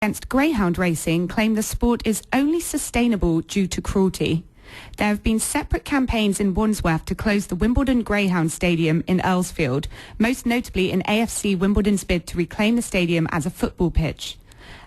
against greyhound racing claim the sport is only sustainable due to cruelty. There have been separate campaigns in Wandsworth to close the Wimbledon Greyhound Stadium in Earlsfield, most notably in AFC Wimbledon's bid to reclaim the stadium as a football pitch.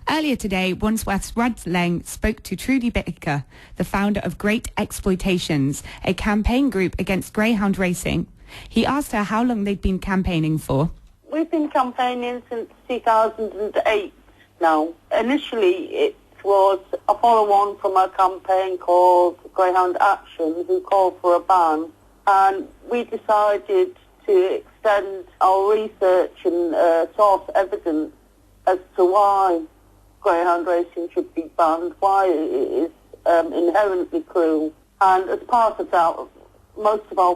Earlier today, Wandsworth's Rud Leng spoke to Trudy Baker, the founder of Great Exploitations, a campaign group against greyhound racing. He asked her how long they'd been campaigning for. We've been campaigning since 2008 now. Initially, it was a follow-on from a campaign called Greyhound Action, who called for a ban. And we decided to extend our research and source evidence as to why greyhound racing should be banned, why it is inherently cruel. And as part of that, most of our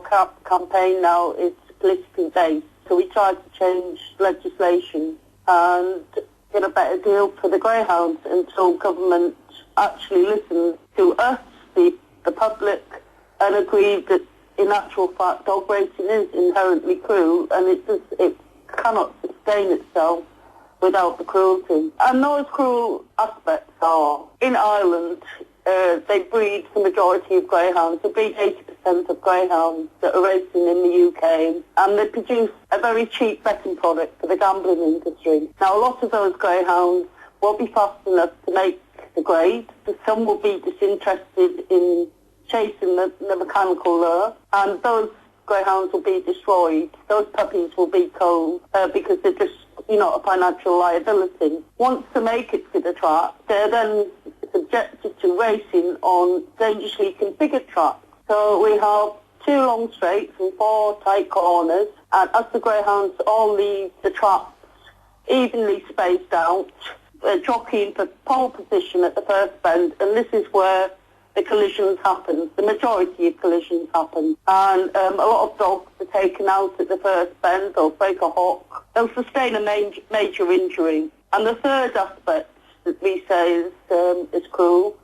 campaign now is politically based. So we tried to change legislation and get a better deal for the greyhounds until government actually listened to us, the public, and agreed that in actual fact dog racing is inherently cruel and it cannot sustain itself without the cruelty. And those cruel aspects are, in Ireland, they breed the majority of greyhounds. They breed 80% of greyhounds that are racing in the UK, and they produce a very cheap betting product for the gambling industry. Now, a lot of those greyhounds won't be fast enough to make the grade, so some will be disinterested in chasing the mechanical lure, and those greyhounds will be destroyed. Those puppies will be culled because they're just a financial liability. Once they make it to the track, they're then subjected to racing on dangerously configured tracks. So we have 2 long straights and 4 tight corners, and as the greyhounds all leave the tracks evenly spaced out, they're jockeying for pole position at the first bend, and this is where the collisions happen. The majority of collisions happen, and a lot of dogs are taken out at the first bend or break a hook. They'll sustain a major injury. And the third aspect that we say is cruel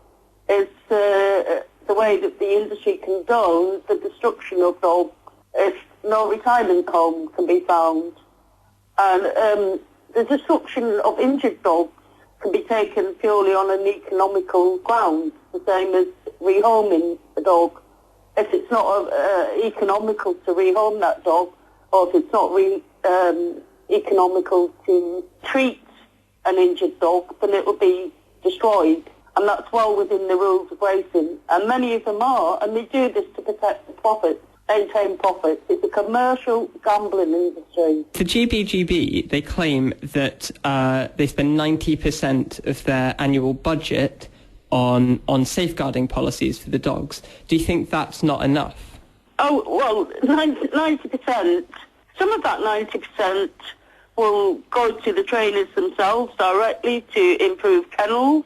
is the way that the industry condones the destruction of dogs if no retirement home can be found. And the destruction of injured dogs can be taken purely on an economical ground, the same as rehoming a dog. If it's not economical to rehome that dog, or if it's not economical to treat an injured dog, then it will be destroyed. And that's well within the rules of racing. And many of them are, and they do this to protect the profits, maintain profits. It's a commercial gambling industry. The GBGB, they claim that they spend 90% of their annual budget on safeguarding policies for the dogs. Do you think that's not enough? Oh, well, 90%. Some of that 90% will go to the trainers themselves directly to improve kennels.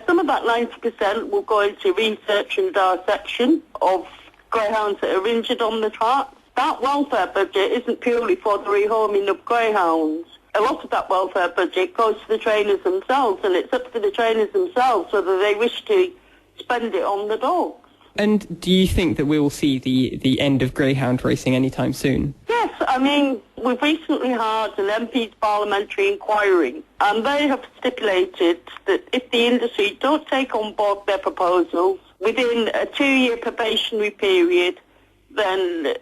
Some of that 90% will go into research and dissection of greyhounds that are injured on the tracks. That welfare budget isn't purely for the rehoming of greyhounds. A lot of that welfare budget goes to the trainers themselves, and it's up to the trainers themselves whether they wish to spend it on the dogs. And do you think that we will see the end of greyhound racing anytime soon? Yes, I mean, we've recently had an MP's parliamentary inquiry, and they have stipulated that if the industry don't take on board their proposals within a 2-year probationary period, then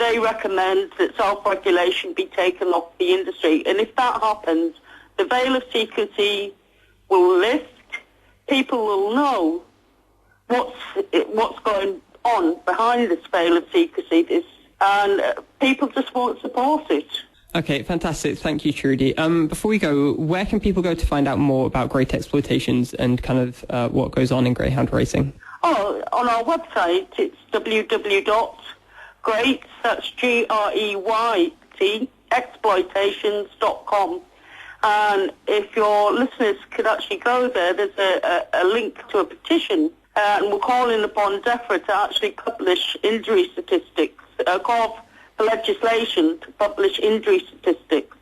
they recommend that self-regulation be taken off the industry. And if that happens, the veil of secrecy will lift. People will know what's going on behind this veil of secrecy, and people just won't support it. Okay, fantastic. Thank you, Trudy. Before we go, where can people go to find out more about Great Exploitations and kind of what goes on in greyhound racing? Oh, on our website, it's www.great, that's Greyt, exploitations.com. And if your listeners could actually go there, there's a link to a petition. And we're calling upon DEFRA to actually publish injury statistics, call for legislation to publish injury statistics,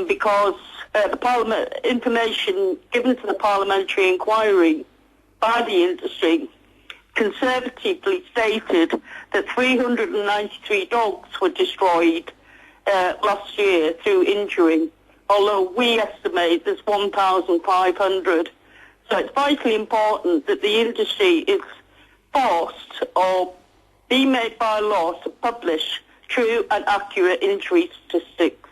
because the Parliament information given to the parliamentary inquiry by the industry conservatively stated that 393 dogs were destroyed last year through injury, although we estimate there's 1,500. So it's vitally important that the industry is forced or be made by law to publish true and accurate injury statistics.